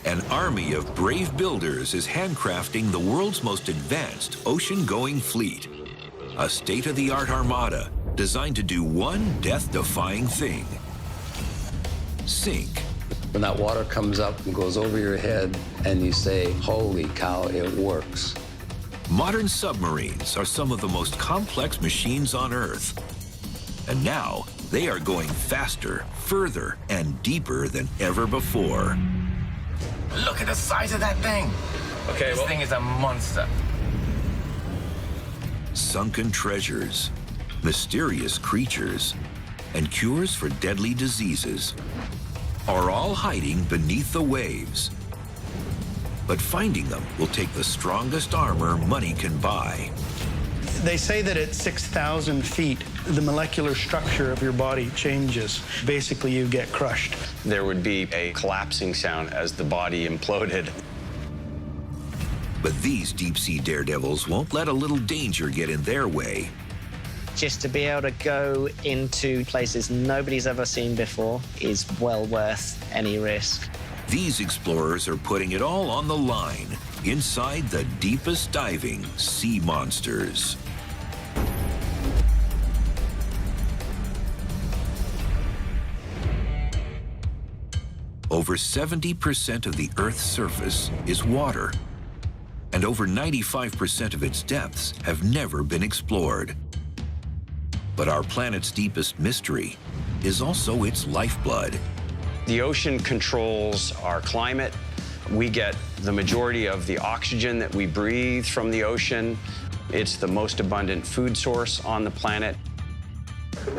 An army of brave builders is handcrafting the world's most advanced ocean-going fleet. A state-of-the-art armada designed to do one death-defying thing: sink. When that water comes up and goes over your head and you say, holy cow, it works. Modern submarines are some of the most complex machines on Earth. And now they are going faster, further, and deeper than ever before. Look at the size of that thing. Okay, this thing is a monster. Sunken treasures, mysterious creatures, and cures for deadly diseases are all hiding beneath the waves. But finding them will take the strongest armor money can buy. They say that at 6,000 feet, the molecular structure of your body changes. Basically, you get crushed. There would be a collapsing sound as the body imploded. But these deep-sea daredevils won't let a little danger get in their way. Just to be able to go into places nobody's ever seen before is well worth any risk. These explorers are putting it all on the line inside the deepest diving sea monsters. Over 70% of the Earth's surface is water, and over 95% of its depths have never been explored. But our planet's deepest mystery is also its lifeblood. The ocean controls our climate. We get the majority of the oxygen that we breathe from the ocean. It's the most abundant food source on the planet.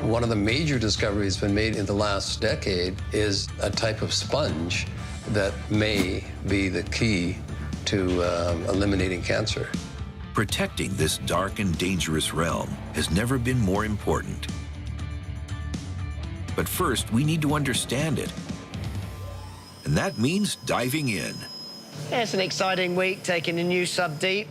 One of the major discoveries been made in the last decade is a type of sponge that may be the key to eliminating cancer. Protecting this dark and dangerous realm has never been more important. But first, we need to understand it. And that means diving in. Yeah, it's an exciting week, taking a new sub deep.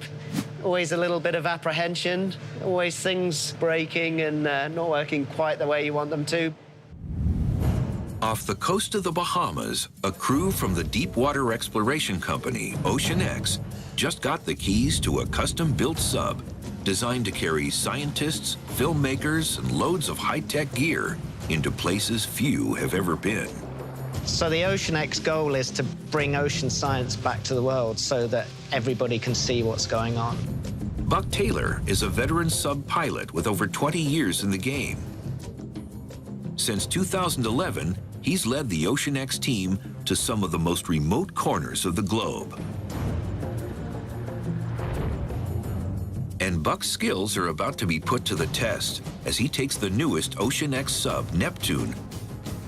Always a little bit of apprehension, always things breaking and not working quite the way you want them to. Off the coast of the Bahamas, a crew from the deepwater exploration company, Ocean X, just got the keys to a custom-built sub designed to carry scientists, filmmakers, and loads of high-tech gear into places few have ever been. So the Ocean X goal is to bring ocean science back to the world so that everybody can see what's going on. Buck Taylor is a veteran sub pilot with over 20 years in the game. Since 2011, he's led the Ocean X team to some of the most remote corners of the globe. And Buck's skills are about to be put to the test as he takes the newest Ocean X sub, Neptune,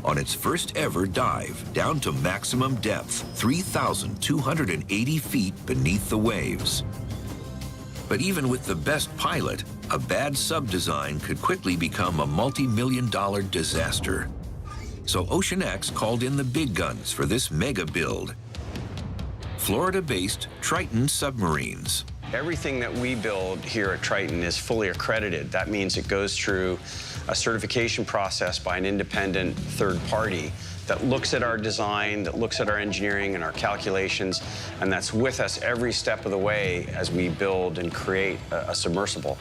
on its first ever dive down to maximum depth, 3,280 feet beneath the waves. But even with the best pilot, a bad sub design could quickly become a multi-million-dollar disaster. So Ocean X called in the big guns for this mega build. Florida-based Triton Submarines. Everything that we build here at Triton is fully accredited. That means it goes through a certification process by an independent third party that looks at our design, that looks at our engineering and our calculations, and that's with us every step of the way as we build and create a submersible.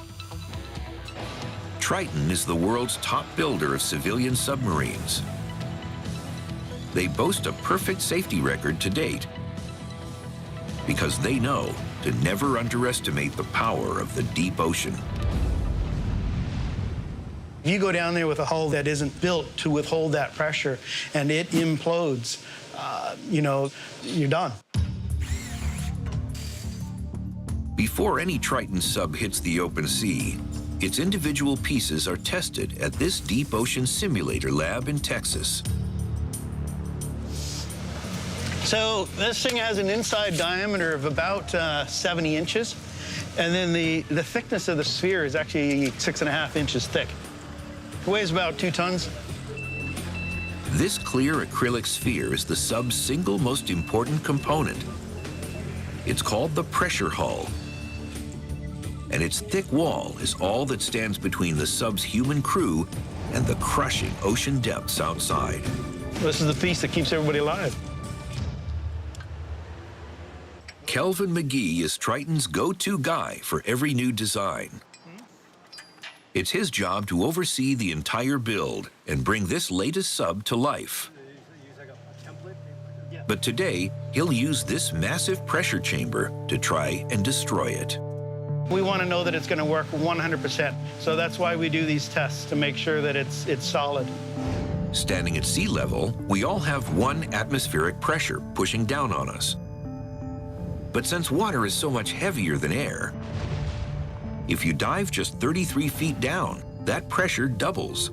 Triton is the world's top builder of civilian submarines. They boast a perfect safety record to date because they know to never underestimate the power of the deep ocean. If you go down there with a hull that isn't built to withhold that pressure and it implodes, you know, you're done. Before any Triton sub hits the open sea, its individual pieces are tested at this deep ocean simulator lab in Texas. So this thing has an inside diameter of about 70 inches, and then the thickness of the sphere is actually 6.5 inches thick. It weighs about 2 tons. This clear acrylic sphere is the sub's single most important component. It's called the pressure hull. And its thick wall is all that stands between the sub's human crew and the crushing ocean depths outside. This is the piece that keeps everybody alive. Kelvin McGee is Triton's go-to guy for every new design. It's his job to oversee the entire build and bring this latest sub to life. But today, he'll use this massive pressure chamber to try and destroy it. We want to know that it's going to work 100%. So that's why we do these tests, to make sure that it's solid. Standing at sea level, we all have 1 atmospheric pressure pushing down on us. But since water is so much heavier than air, if you dive just 33 feet down, that pressure doubles.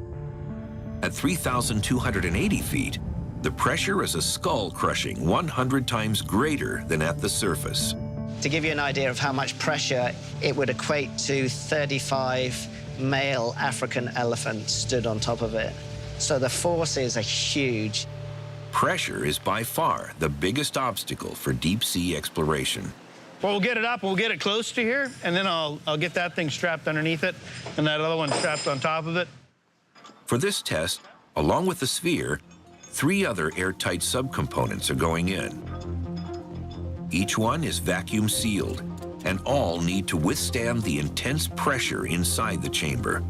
At 3,280 feet, the pressure is a skull-crushing 100 times greater than at the surface. To give you an idea of how much pressure, it would equate to 35 male African elephants stood on top of it. So the forces are huge. Pressure is by far the biggest obstacle for deep-sea exploration. Well, we'll get it up, we'll get it close to here, and then I'll get that thing strapped underneath it, and that other one strapped on top of it. For this test, along with the sphere, 3 other airtight subcomponents are going in. Each one is vacuum sealed, and all need to withstand the intense pressure inside the chamber.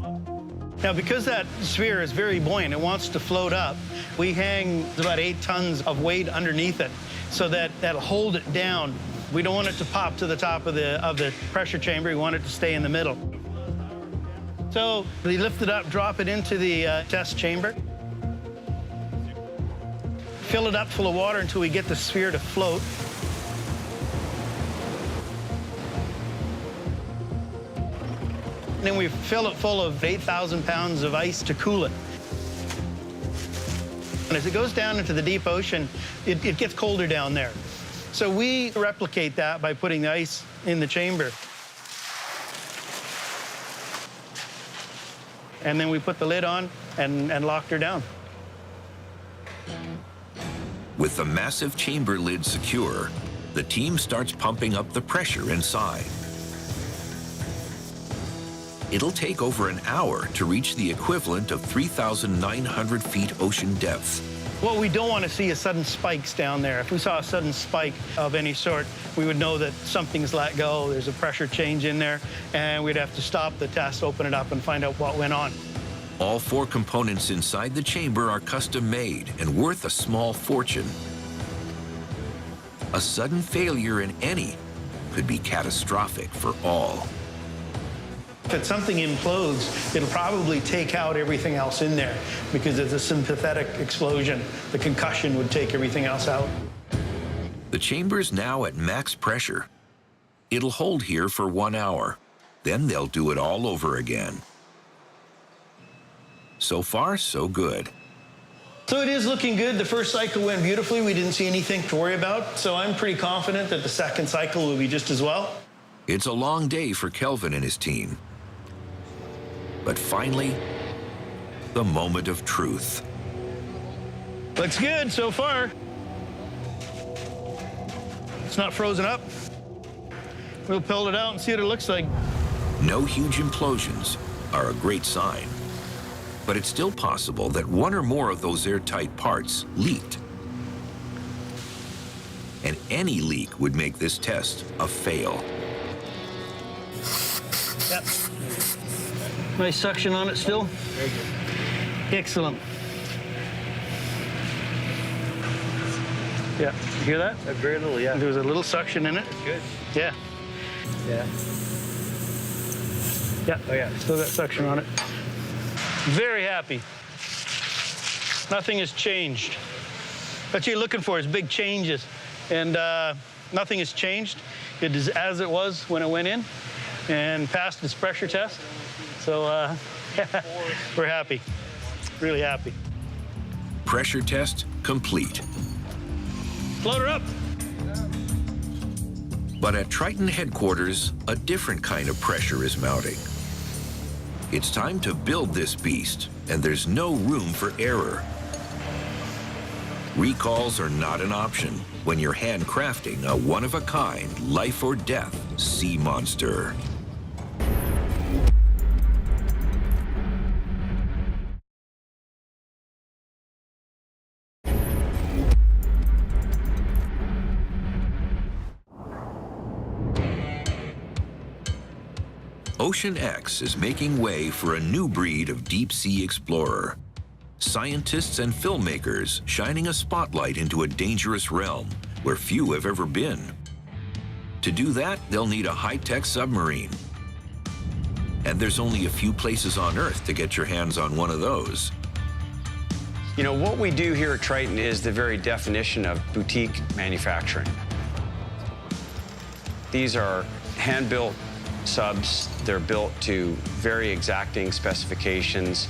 Now, because that sphere is very buoyant, it wants to float up, we hang about 8 tons of weight underneath it, so that'll hold it down. We don't want it to pop to the top of the pressure chamber. We want it to stay in the middle. So we lift it up, drop it into the test chamber. Fill it up full of water until we get the sphere to float. And then we fill it full of 8,000 pounds of ice to cool it. And as it goes down into the deep ocean, it gets colder down there. So we replicate that by putting the ice in the chamber. And then we put the lid on and locked her down. With the massive chamber lid secure, the team starts pumping up the pressure inside. It'll take over an hour to reach the equivalent of 3,900 feet ocean depth. What we don't want to see is sudden spikes down there. If we saw a sudden spike of any sort, we would know that something's let go, there's a pressure change in there, and we'd have to stop the test, open it up, and find out what went on. All 4 components inside the chamber are custom made and worth a small fortune. A sudden failure in any could be catastrophic for all. If something implodes, it'll probably take out everything else in there because it's a sympathetic explosion. The concussion would take everything else out. The chamber's now at max pressure. It'll hold here for 1 hour. Then they'll do it all over again. So far, so good. So it is looking good. The first cycle went beautifully. We didn't see anything to worry about. So I'm pretty confident that the second cycle will be just as well. It's a long day for Kelvin and his team. But finally, the moment of truth. Looks good so far. It's not frozen up. We'll pull it out and see what it looks like. No huge implosions are a great sign. But it's still possible that 1 or more of those airtight parts leaked. And any leak would make this test a fail. Yep. Nice suction on it still. Very good. Excellent. Yeah, you hear that? Very little, yeah. There was a little suction in it. That's good. Yeah. Yeah. Yeah. Oh, yeah. Still got suction on it. Very happy. Nothing has changed. What you're looking for is big changes. And nothing has changed. It is as it was when it went in and passed its pressure test. So we're happy, really happy. Pressure test complete. Float her up. But at Triton headquarters, a different kind of pressure is mounting. It's time to build this beast, and there's no room for error. Recalls are not an option when you're handcrafting a one-of-a-kind, life-or-death sea monster. Ocean X is making way for a new breed of deep-sea explorer. Scientists and filmmakers shining a spotlight into a dangerous realm where few have ever been. To do that, they'll need a high-tech submarine. And there's only a few places on Earth to get your hands on one of those. You know, what we do here at Triton is the very definition of boutique manufacturing. These are hand-built subs. They're built to very exacting specifications.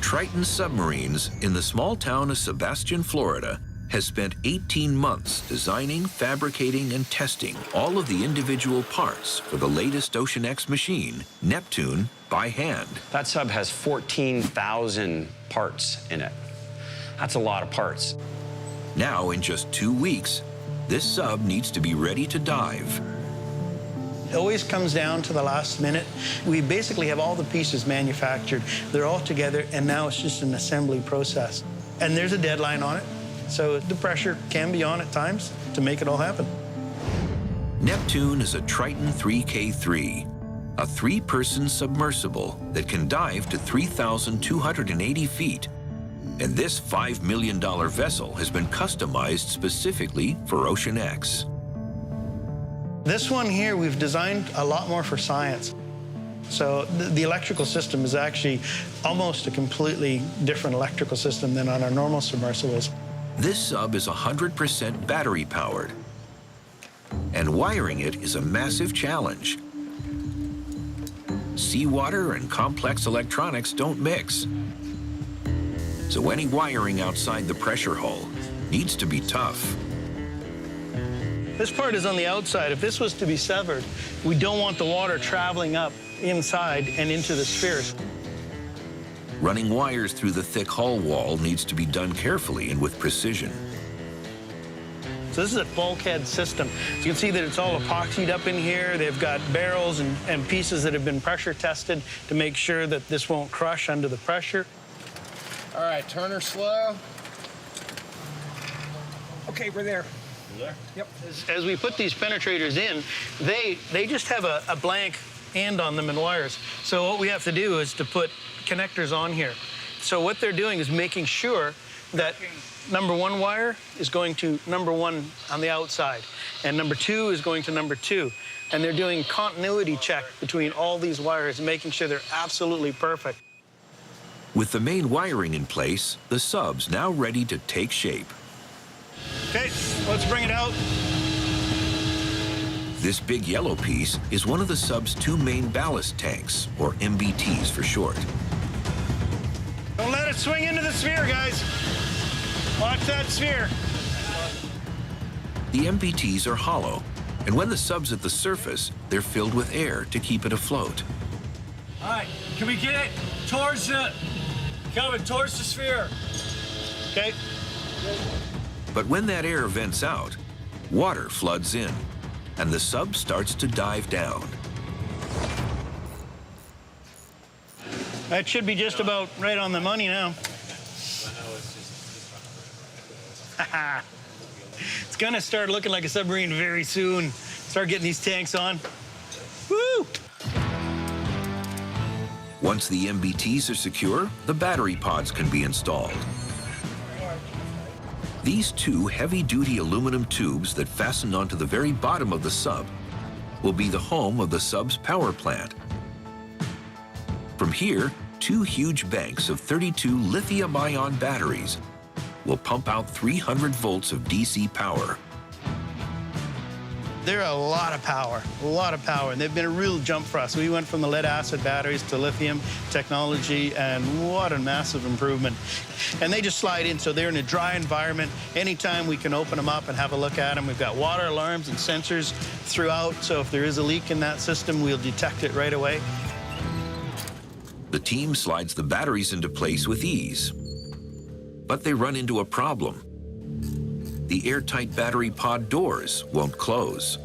Triton Submarines in the small town of Sebastian, Florida, has spent 18 months designing, fabricating, and testing all of the individual parts for the latest Ocean X machine, Neptune, by hand. That sub has 14,000 parts in it. That's a lot of parts. Now, in just 2 weeks, this sub needs to be ready to dive. It always comes down to the last minute. We basically have all the pieces manufactured. They're all together, and now it's just an assembly process. And there's a deadline on it, so the pressure can be on at times to make it all happen. Neptune is a Triton 3K3, a 3-person submersible that can dive to 3,280 feet. And this $5 million vessel has been customized specifically for Ocean X. This one here, we've designed a lot more for science. So the electrical system is actually almost a completely different electrical system than on our normal submersibles. This sub is 100% battery powered, and wiring it is a massive challenge. Seawater and complex electronics don't mix. So any wiring outside the pressure hull needs to be tough. This part is on the outside. If this was to be severed, we don't want the water traveling up inside and into the spheres. Running wires through the thick hull wall needs to be done carefully and with precision. So this is a bulkhead system. You can see that it's all epoxied up in here. They've got barrels and pieces that have been pressure tested to make sure that this won't crush under the pressure. All right, turn her slow. Okay, we're there. There? Yep. As we put these penetrators in, they just have a blank end on them and wires. So what we have to do is to put connectors on here. So what they're doing is making sure that number 1 wire is going to number 1 on the outside, and number 2 is going to number 2. And they're doing continuity check between all these wires and making sure they're absolutely perfect. With the main wiring in place, the sub's now ready to take shape. Okay, let's bring it out. This big yellow piece is one of the sub's 2 main ballast tanks, or MBTs for short. Don't let it swing into the sphere, guys. Watch that sphere. The MBTs are hollow, and when the sub's at the surface, they're filled with air to keep it afloat. All right, can we get it towards the, coming towards the sphere? Okay. But when that air vents out, water floods in, and the sub starts to dive down. That should be just about right on the money now. It's gonna start looking like a submarine very soon. Start getting these tanks on. Woo! Once the MBTs are secure, the battery pods can be installed. These 2 heavy-duty aluminum tubes that fasten onto the very bottom of the sub will be the home of the sub's power plant. From here, 2 huge banks of 32 lithium-ion batteries will pump out 300 volts of DC power. They're a lot of power, and they've been a real jump for us. We went from the lead-acid batteries to lithium technology, and what a massive improvement. And they just slide in, so they're in a dry environment. Anytime we can open them up and have a look at them. We've got water alarms and sensors throughout, so if there is a leak in that system, we'll detect it right away. The team slides the batteries into place with ease. But they run into a problem. The airtight battery pod doors won't close.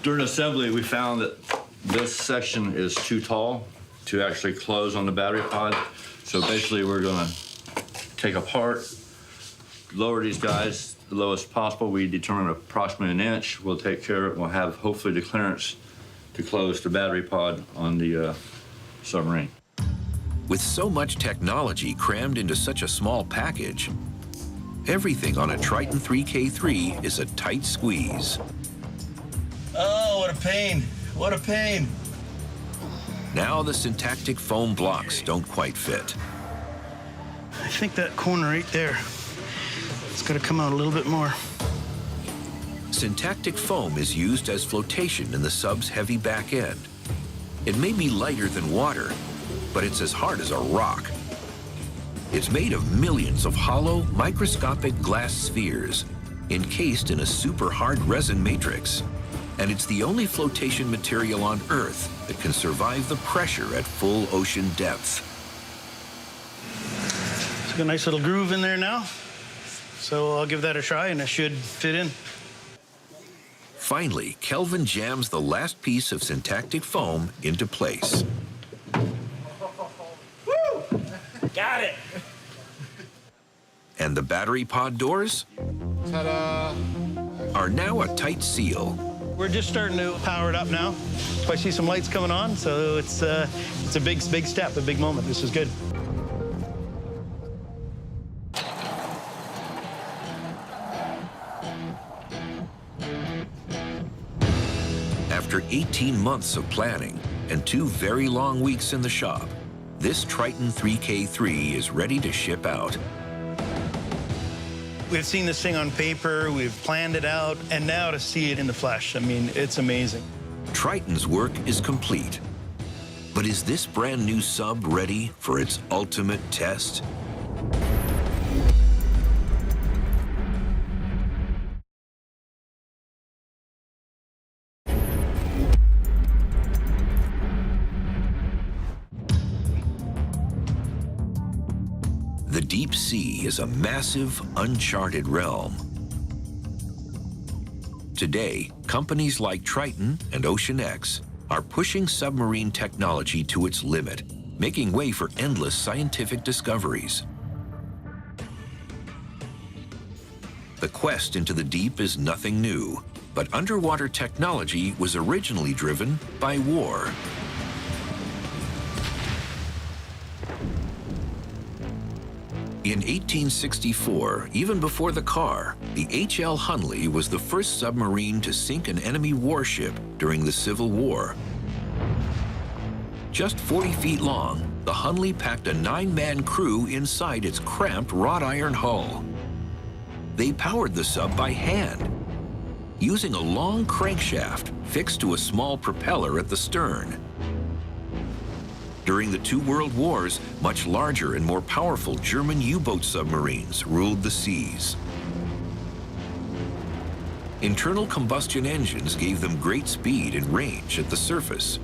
During assembly, we found that this section is too tall to actually close on the battery pod. So basically, we're gonna take apart, lower these guys the lowest possible. We determine approximately an inch. We'll take care of it. We'll have hopefully the clearance to close the battery pod on the submarine. With so much technology crammed into such a small package, everything on a Triton 3K3 is a tight squeeze. Oh, what a pain. What a pain. Now the syntactic foam blocks don't quite fit. I think that corner right there, it's got to come out a little bit more. Syntactic foam is used as flotation in the sub's heavy back end. It may be lighter than water, but it's as hard as a rock. It's made of millions of hollow, microscopic glass spheres encased in a super hard resin matrix. And it's the only flotation material on Earth that can survive the pressure at full ocean depth. It's got a nice little groove in there now. So I'll give that a try and it should fit in. Finally, Kelvin jams the last piece of syntactic foam into place. Woo! Got it! And the battery pod doors are now a tight seal. We're just starting to power it up now. I see some lights coming on, so it's a big step, a big moment. This is good. After 18 months of planning and 2 very long weeks in the shop, this Triton 3K3 is ready to ship out. We've seen this thing on paper, we've planned it out, and now to see it in the flesh, I mean, it's amazing. Triton's work is complete. But is this brand new sub ready for its ultimate test? The deep sea is a massive, uncharted realm. Today, companies like Triton and OceanX are pushing submarine technology to its limit, making way for endless scientific discoveries. The quest into the deep is nothing new, but underwater technology was originally driven by war. In 1864, even before the car, the H.L. Hunley was the first submarine to sink an enemy warship during the Civil War. Just 40 feet long, the Hunley packed a 9-man crew inside its cramped wrought iron hull. They powered the sub by hand, using a long crankshaft fixed to a small propeller at the stern. During the 2 world wars, much larger and more powerful German U-boat submarines ruled the seas. Internal combustion engines gave them great speed and range at the surface.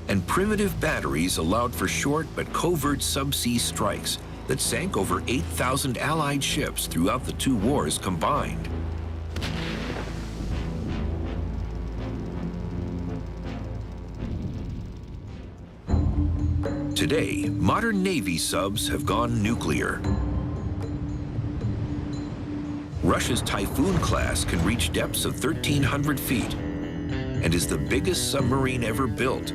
And primitive batteries allowed for short but covert subsea strikes that sank over 8,000 Allied ships throughout the 2 wars combined. Today, modern Navy subs have gone nuclear. Russia's Typhoon class can reach depths of 1,300 feet and is the biggest submarine ever built.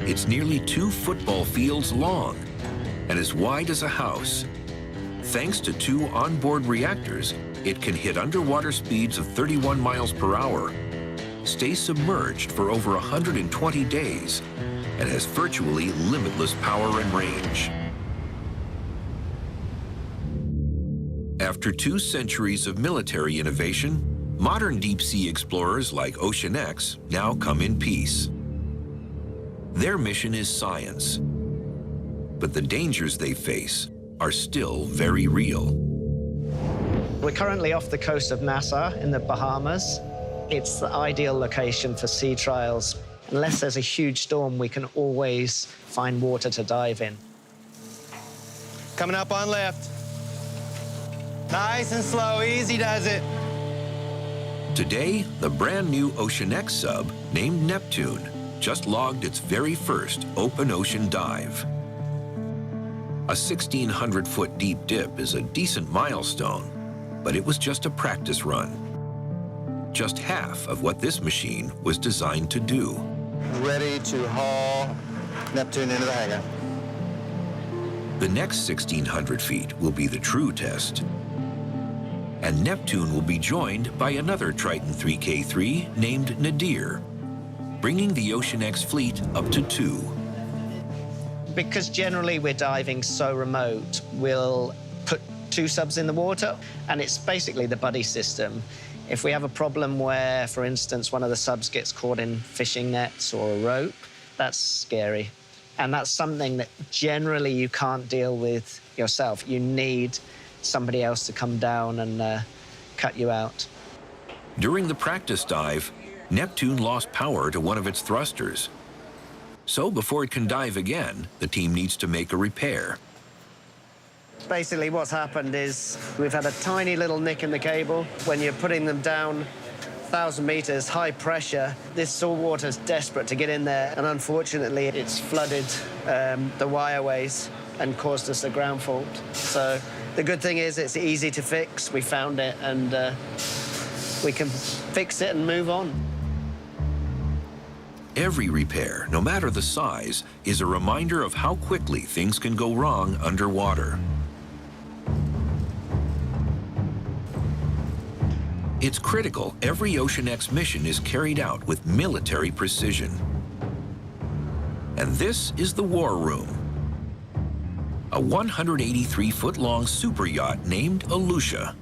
It's nearly 2 football fields long and as wide as a house. Thanks to 2 onboard reactors, it can hit underwater speeds of 31 miles per hour, stay submerged for over 120 days, and has virtually limitless power and range. After 2 centuries of military innovation, modern deep-sea explorers like OceanX now come in peace. Their mission is science, but the dangers they face are still very real. We're currently off the coast of Nassau in the Bahamas. It's the ideal location for sea trials. Unless there's a huge storm, we can always find water to dive in. Coming up on left. Nice and slow, easy does it. Today, the brand new OceanX sub, named Neptune, just logged its very first open ocean dive. A 1,600-foot deep dip is a decent milestone, but it was just a practice run. Just half of what this machine was designed to do. Ready to haul Neptune into the hangar. The next 1,600 feet will be the true test. And Neptune will be joined by another Triton 3K3 named Nadir, bringing the Ocean X fleet up to 2. Because generally we're diving so remote, we'll put 2 subs in the water, and it's basically the buddy system. If we have a problem where, for instance, one of the subs gets caught in fishing nets or a rope, that's scary. And that's something that generally you can't deal with yourself. You need somebody else to come down and cut you out. During the practice dive, Neptune lost power to one of its thrusters. So before it can dive again, the team needs to make a repair. Basically what's happened is we've had a tiny little nick in the cable. When you're putting them down 1,000 meters, high pressure, this salt water's desperate to get in there, and unfortunately it's flooded the wireways and caused us a ground fault. So the good thing is it's easy to fix. We found it, and we can fix it and move on. Every repair, no matter the size, is a reminder of how quickly things can go wrong underwater. It's critical every Ocean X mission is carried out with military precision. And this is the War Room, a 183-foot-long super yacht named Alusha.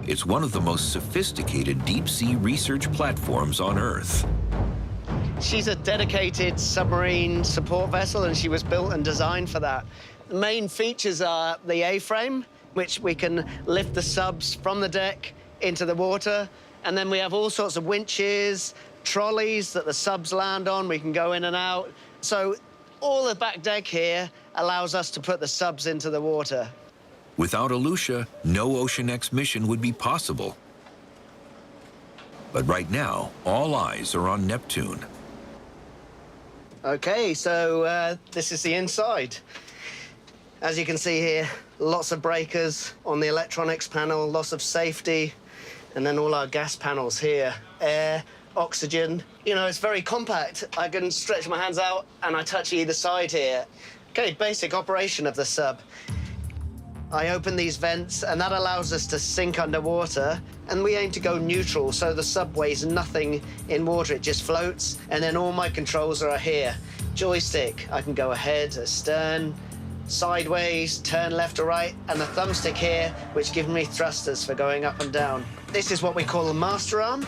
It's one of the most sophisticated deep-sea research platforms on Earth. She's a dedicated submarine support vessel, and she was built and designed for that. The main features are the A-frame, which we can lift the subs from the deck into the water, and then we have all sorts of winches, trolleys that the subs land on. We can go in and out. So all the back deck here allows us to put the subs into the water. Without Alusha, no Ocean X mission would be possible. But right now, all eyes are on Neptune. Okay, so this is the inside. As you can see here, lots of breakers on the electronics panel, lots of safety, and then all our gas panels here. Air, oxygen. You know, it's very compact. I can stretch my hands out and I touch either side here. Okay, basic operation of the sub. I open these vents, and that allows us to sink underwater, and we aim to go neutral, so the sub weighs nothing in water. It just floats, and then all my controls are here. Joystick, I can go ahead, astern, sideways, turn left or right, and the thumbstick here, which gives me thrusters for going up and down. This is what we call a master arm,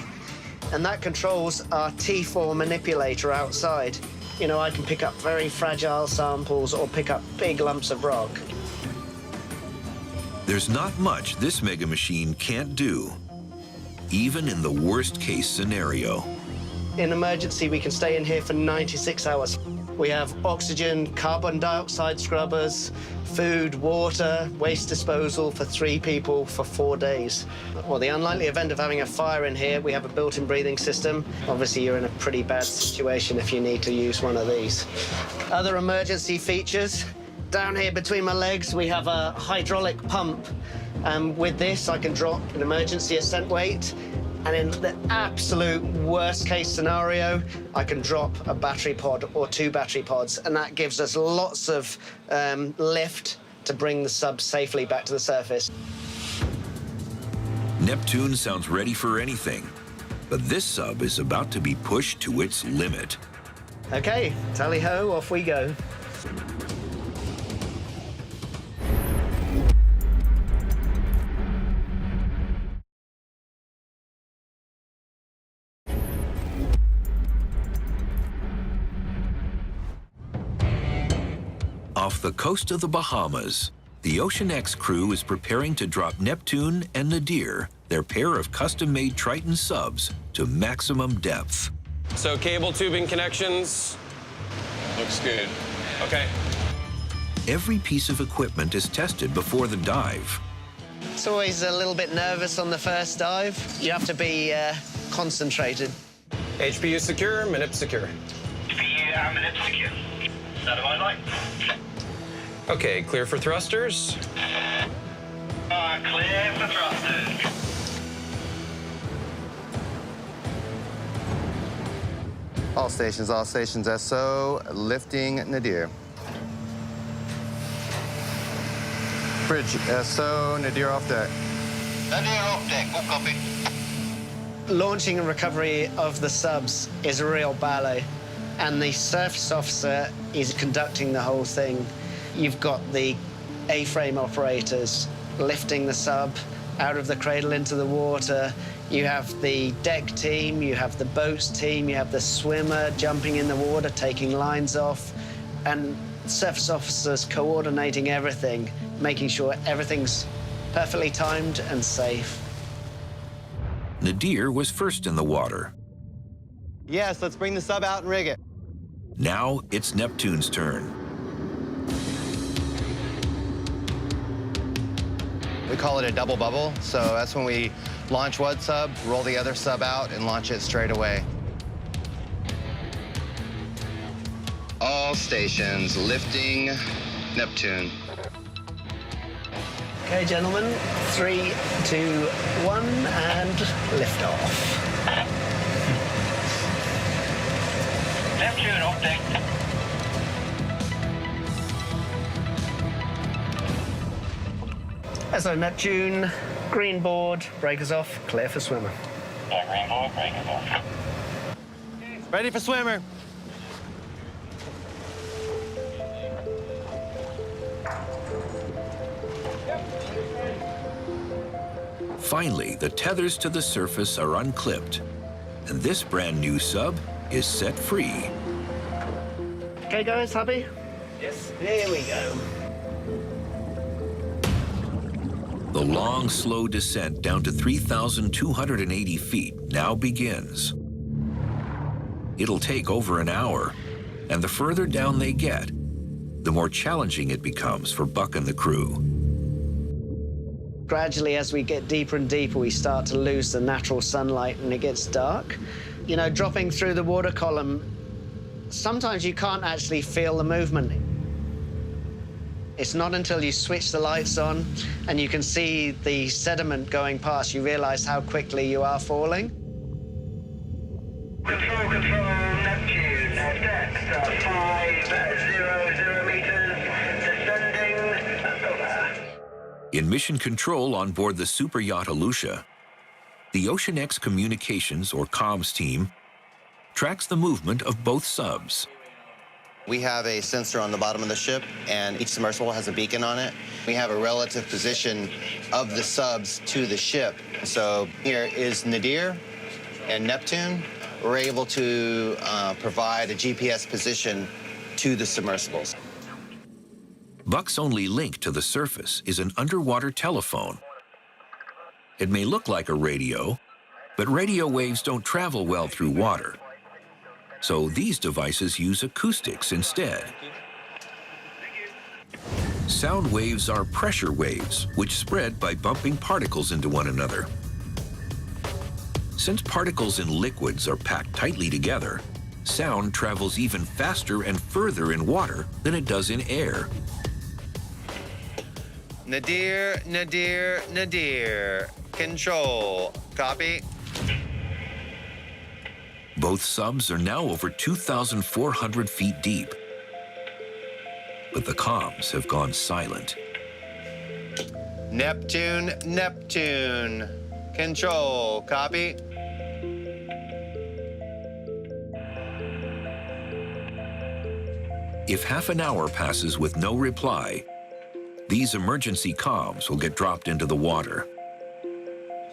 and that controls our T4 manipulator outside. You know, I can pick up very fragile samples or pick up big lumps of rock. There's not much this mega machine can't do, even in the worst-case scenario. In emergency, we can stay in here for 96 hours. We have oxygen, carbon dioxide scrubbers, food, water, waste disposal for 3 people for 4 days. Well, the unlikely event of having a fire in here, we have a built-in breathing system. Obviously, you're in a pretty bad situation if you need to use one of these. Other emergency features. Down here between my legs, we have a hydraulic pump. With this, I can drop an emergency ascent weight. And in the absolute worst-case scenario, I can drop a battery pod or 2 battery pods, and that gives us lots of lift to bring the sub safely back to the surface. Neptune sounds ready for anything, but this sub is about to be pushed to its limit. Okay, tally-ho, off we go. Off the coast of the Bahamas, the Ocean X crew is preparing to drop Neptune and Nadir, their pair of custom-made Triton subs, to maximum depth. So cable tubing connections. Looks good. Okay. Every piece of equipment is tested before the dive. It's always a little bit nervous on the first dive. You have to be concentrated. HPU secure, minute secure. HPU and minute secure. That about right? Okay, clear for thrusters. Clear for thrusters. All stations, SO, lifting Nadir. Bridge, SO, Nadir off deck. Nadir off deck, all copy. Launching and recovery of the subs is a real ballet, and the surface officer is conducting the whole thing. You've got the A-frame operators lifting the sub out of the cradle into the water. You have the deck team, you have the boats team, you have the swimmer jumping in the water, taking lines off, and surface officers coordinating everything, making sure everything's perfectly timed and safe. Nadir was first in the water. Yes, let's bring the sub out and rig it. Now it's Neptune's turn. We call it a double bubble, so that's when we launch one sub, roll the other sub out, and launch it straight away. All stations, lifting Neptune. Okay, gentlemen, 3, 2, 1, and lift off. Neptune off deck. So Neptune, green board, breakers off, clear for swimmer. Green board, breakers off. Ready for swimmer. Finally, the tethers to the surface are unclipped, and this brand new sub is set free. Okay, guys, happy? Yes. Here we go. The long, slow descent down to 3,280 feet now begins. It'll take over an hour, and the further down they get, the more challenging it becomes for Buck and the crew. Gradually, as we get deeper and deeper, we start to lose the natural sunlight and it gets dark. You know, dropping through the water column, sometimes you can't actually feel the movement. It's not until you switch the lights on and you can see the sediment going past, you realize how quickly you are falling. Control, Neptune, depth 500 meters, descending, over. In mission control on board the super yacht Alusha, the Ocean X Communications, or comms team, tracks the movement of both subs. We have a sensor on the bottom of the ship, and each submersible has a beacon on it. We have a relative position of the subs to the ship. So here is Nadir and Neptune. We're able to provide a GPS position to the submersibles. Buck's only link to the surface is an underwater telephone. It may look like a radio, but radio waves don't travel well through water. So these devices use acoustics instead. Sound waves are pressure waves, which spread by bumping particles into one another. Since particles in liquids are packed tightly together, sound travels even faster and further in water than it does in air. Nadir, Nadir, Nadir. Control. Copy. Both subs are now over 2,400 feet deep. But the comms have gone silent. Neptune, Neptune. Control. Copy. If half an hour passes with no reply, these emergency comms will get dropped into the water.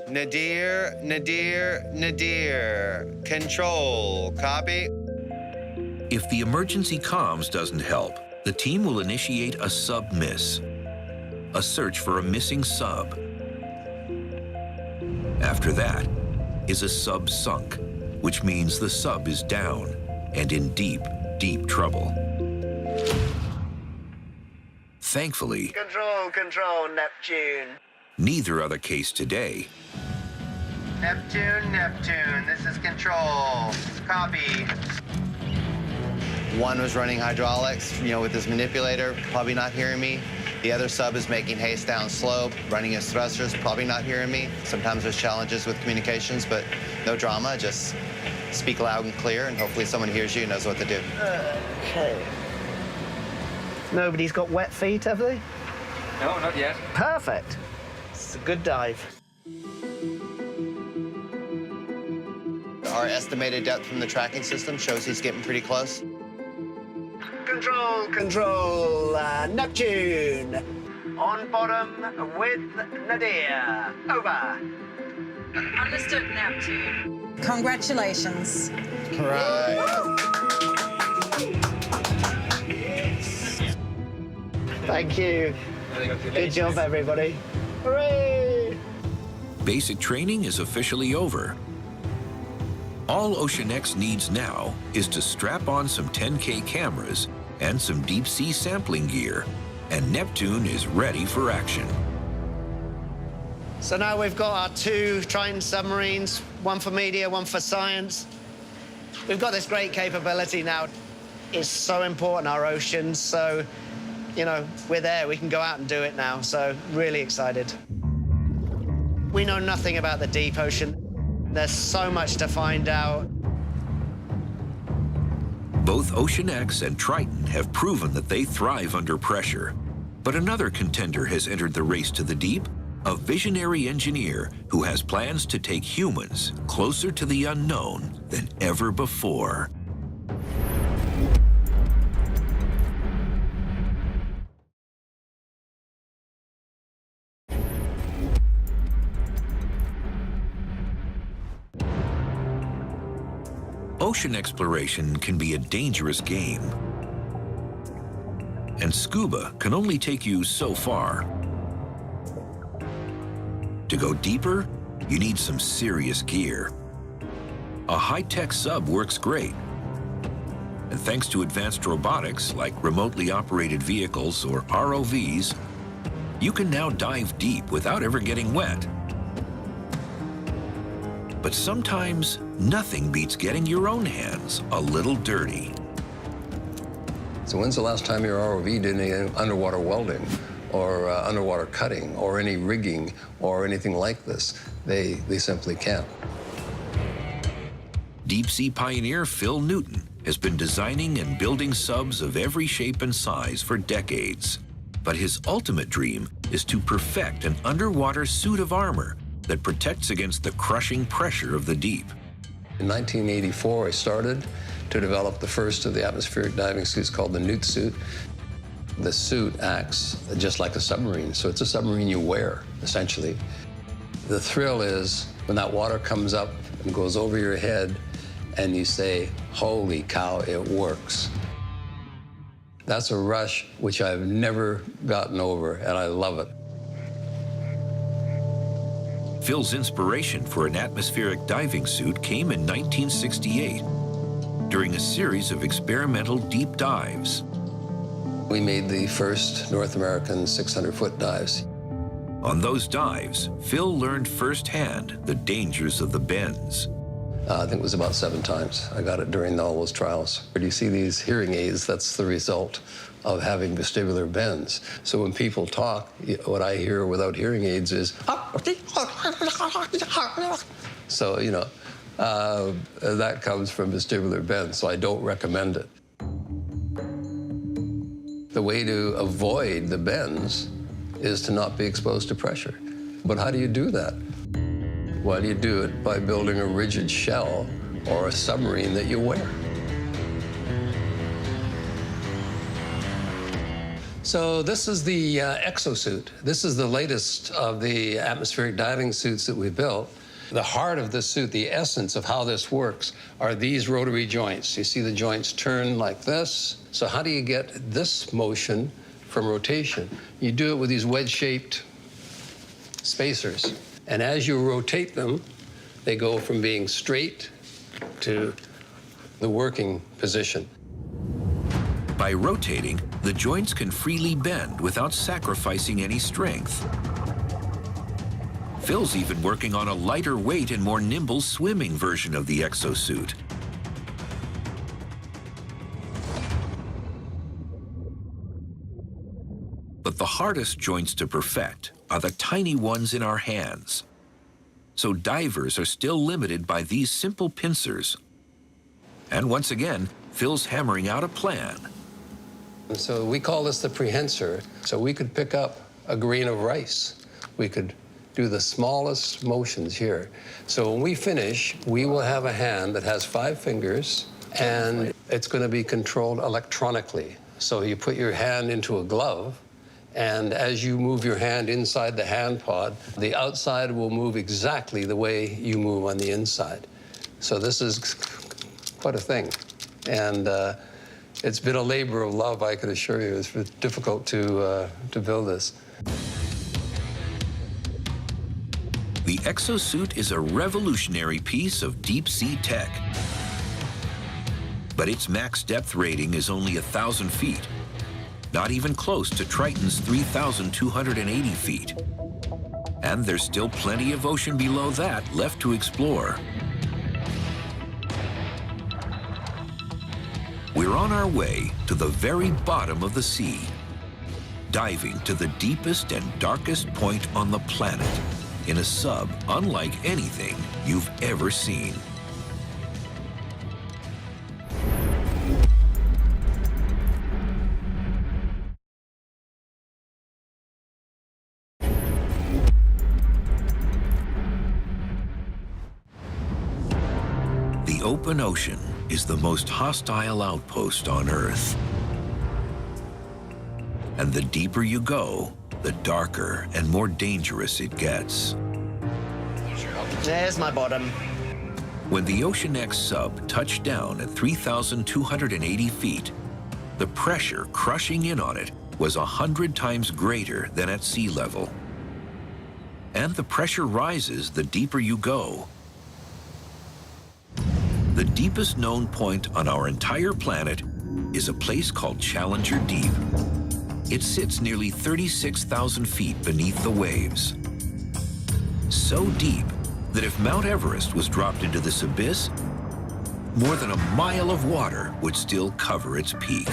Nadir, Nadir, Nadir. Control. Copy. If the emergency comms doesn't help, the team will initiate a sub miss, a search for a missing sub. After that is a sub sunk, which means the sub is down and in deep, deep trouble. Thankfully, Control, Neptune. neither are the case today. Neptune, Neptune. This is Control. Copy. One was running hydraulics, with his manipulator, probably not hearing me. The other sub is making haste down slope, running his thrusters, probably not hearing me. Sometimes there's challenges with communications, but no drama. Just speak loud and clear, and hopefully someone hears you and knows what to do. Okay. Nobody's got wet feet, have they? No, not yet. Perfect. It's a good dive. Our estimated depth from the tracking system shows he's getting pretty close. Control, Neptune. On bottom with Nadir. Over. Understood, Neptune. Congratulations. Right. Thank you. Good job, everybody. Hooray! Basic training is officially over. All Ocean X needs now is to strap on some 10K cameras and some deep-sea sampling gear, and Neptune is ready for action. So now we've got our 2 Triton submarines, one for media, one for science. We've got this great capability now. It's so important, our oceans, so, we're there. We can go out and do it now, so really excited. We know nothing about the deep ocean. There's so much to find out. Both Ocean X and Triton have proven that they thrive under pressure. But another contender has entered the race to the deep, a visionary engineer who has plans to take humans closer to the unknown than ever before. Ocean exploration can be a dangerous game, and scuba can only take you so far. To go deeper, you need some serious gear. A high-tech sub works great, and thanks to advanced robotics like remotely operated vehicles or ROVs, you can now dive deep without ever getting wet. But sometimes, nothing beats getting your own hands a little dirty. So when's the last time your ROV did any underwater welding or underwater cutting or any rigging or anything like this? They simply can't. Deep-sea pioneer Phil Newton has been designing and building subs of every shape and size for decades. But his ultimate dream is to perfect an underwater suit of armor that protects against the crushing pressure of the deep. In 1984, I started to develop the first of the atmospheric diving suits called the Newt suit. The suit acts just like a submarine, so it's a submarine you wear, essentially. The thrill is when that water comes up and goes over your head and you say, holy cow, it works. That's a rush which I've never gotten over, and I love it. Phil's inspiration for an atmospheric diving suit came in 1968 during a series of experimental deep dives. We made the first North American 600-foot dives. On those dives, Phil learned firsthand the dangers of the bends. I think it was about 7 times. I got it during all those trials. Where you see these hearing aids, that's the result of having vestibular bends. So when people talk, what I hear without hearing aids is, so, that comes from vestibular bends, so I don't recommend it. The way to avoid the bends is to not be exposed to pressure. But how do you do that? Well, you do it by building a rigid shell or a submarine that you wear. So this is the exosuit. This is the latest of the atmospheric diving suits that we built. The heart of this suit, the essence of how this works, are these rotary joints. You see the joints turn like this. So how do you get this motion from rotation? You do it with these wedge-shaped spacers. And as you rotate them, they go from being straight to the working position. By rotating, the joints can freely bend without sacrificing any strength. Phil's even working on a lighter weight and more nimble swimming version of the exosuit. But the hardest joints to perfect are the tiny ones in our hands. So divers are still limited by these simple pincers. And once again, Phil's hammering out a plan. And so we call this the prehensor. So we could pick up a grain of rice. We could do the smallest motions here. So when we finish, we will have a hand that has 5 fingers, and it's going to be controlled electronically. So you put your hand into a glove, and as you move your hand inside the hand pod, the outside will move exactly the way you move on the inside. So this is quite a thing. And it's been a labor of love, I can assure you. It's difficult to build this. The exosuit is a revolutionary piece of deep-sea tech. But its max depth rating is only 1,000 feet, not even close to Triton's 3,280 feet. And there's still plenty of ocean below that left to explore. We're on our way to the very bottom of the sea, diving to the deepest and darkest point on the planet in a sub unlike anything you've ever seen. The open ocean is the most hostile outpost on Earth. And the deeper you go, the darker and more dangerous it gets. There's my bottom. When the Ocean X sub touched down at 3,280 feet, the pressure crushing in on it was 100 times greater than at sea level. And the pressure rises the deeper you go. The deepest known point on our entire planet is a place called Challenger Deep. It sits nearly 36,000 feet beneath the waves. So deep that if Mount Everest was dropped into this abyss, more than a mile of water would still cover its peak.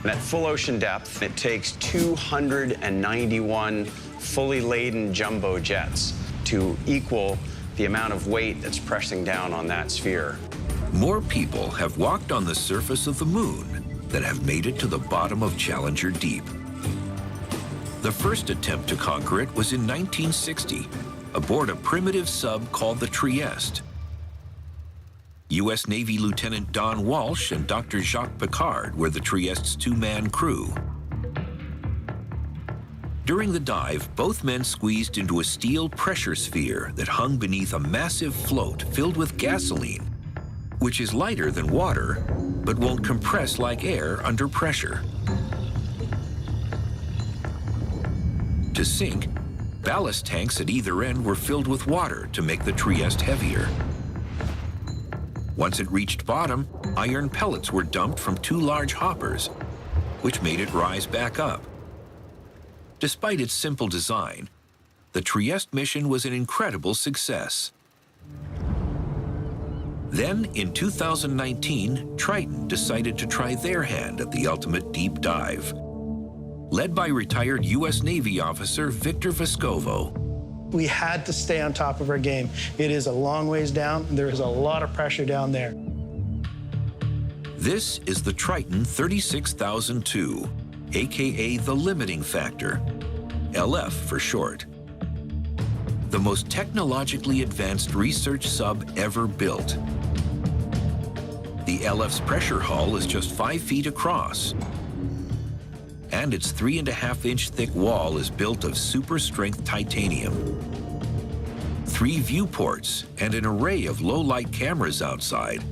At full ocean depth, it takes 291 fully laden jumbo jets to equal the amount of weight that's pressing down on that sphere. More people have walked on the surface of the moon than have made it to the bottom of Challenger Deep. The first attempt to conquer it was in 1960, aboard a primitive sub called the Trieste. U.S. Navy Lieutenant Don Walsh and Dr. Jacques Piccard were the Trieste's 2-man crew. During the dive, both men squeezed into a steel pressure sphere that hung beneath a massive float filled with gasoline, which is lighter than water, but won't compress like air under pressure. To sink, ballast tanks at either end were filled with water to make the Trieste heavier. Once it reached bottom, iron pellets were dumped from 2 large hoppers, which made it rise back up. Despite its simple design, the Trieste mission was an incredible success. Then, in 2019, Triton decided to try their hand at the ultimate deep dive. Led by retired U.S. Navy officer Victor Vescovo. We had to stay on top of our game. It is a long ways down, and there is a lot of pressure down there. This is the Triton 36002, aka the limiting factor, LF for short. The most technologically advanced research sub ever built. The LF's pressure hull is just 5 feet across, and its 3.5-inch thick wall is built of super-strength titanium. 3 viewports and an array of low-light cameras outside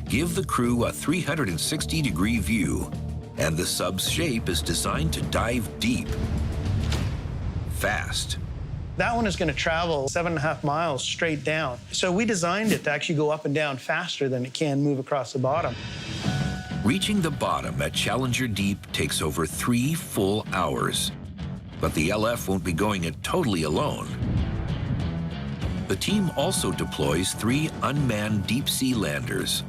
give the crew a 360-degree view, and the sub's shape is designed to dive deep, fast. That one is going to travel 7.5 miles straight down. So we designed it to actually go up and down faster than it can move across the bottom. Reaching the bottom at Challenger Deep takes over 3 full hours. But the LF won't be going it totally alone. The team also deploys 3 unmanned deep-sea landers,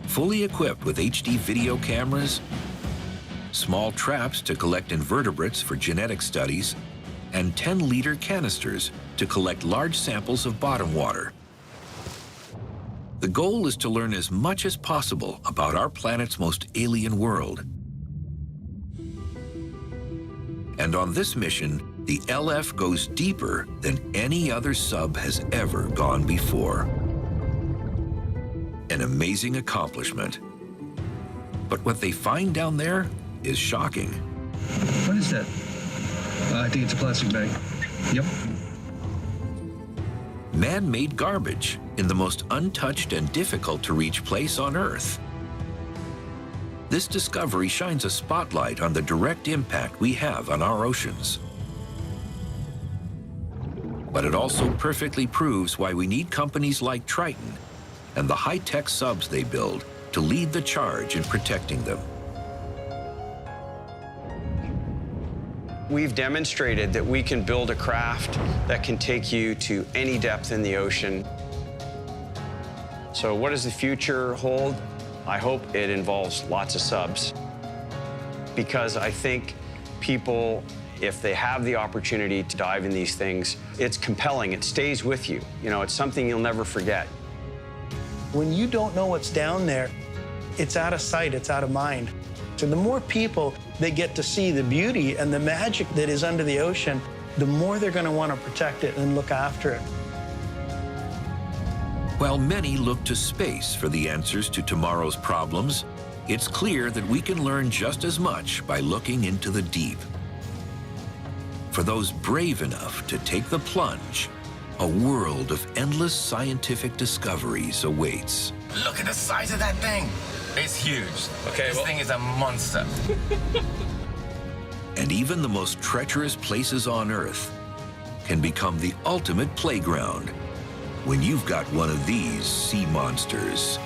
fully equipped with HD video cameras small traps to collect invertebrates for genetic studies, and 10-liter canisters to collect large samples of bottom water. The goal is to learn as much as possible about our planet's most alien world. And on this mission, the LF goes deeper than any other sub has ever gone before. An amazing accomplishment. But what they find down there is shocking. What is that? I think it's a plastic bag. Yep. Man-made garbage in the most untouched and difficult to reach place on Earth. This discovery shines a spotlight on the direct impact we have on our oceans. But it also perfectly proves why we need companies like Triton and the high-tech subs they build to lead the charge in protecting them. We've demonstrated that we can build a craft that can take you to any depth in the ocean. So what does the future hold? I hope it involves lots of subs, because I think people, if they have the opportunity to dive in these things, it's compelling. It stays with you. You know, it's something you'll never forget. When you don't know what's down there, it's out of sight, it's out of mind. So the more people that get to see the beauty and the magic that is under the ocean, the more they're going to want to protect it and look after it. While many look to space for the answers to tomorrow's problems, it's clear that we can learn just as much by looking into the deep. For those brave enough to take the plunge, a world of endless scientific discoveries awaits. Look at the size of that thing. It's huge. Okay, this thing is a monster. And even the most treacherous places on Earth can become the ultimate playground when you've got one of these sea monsters.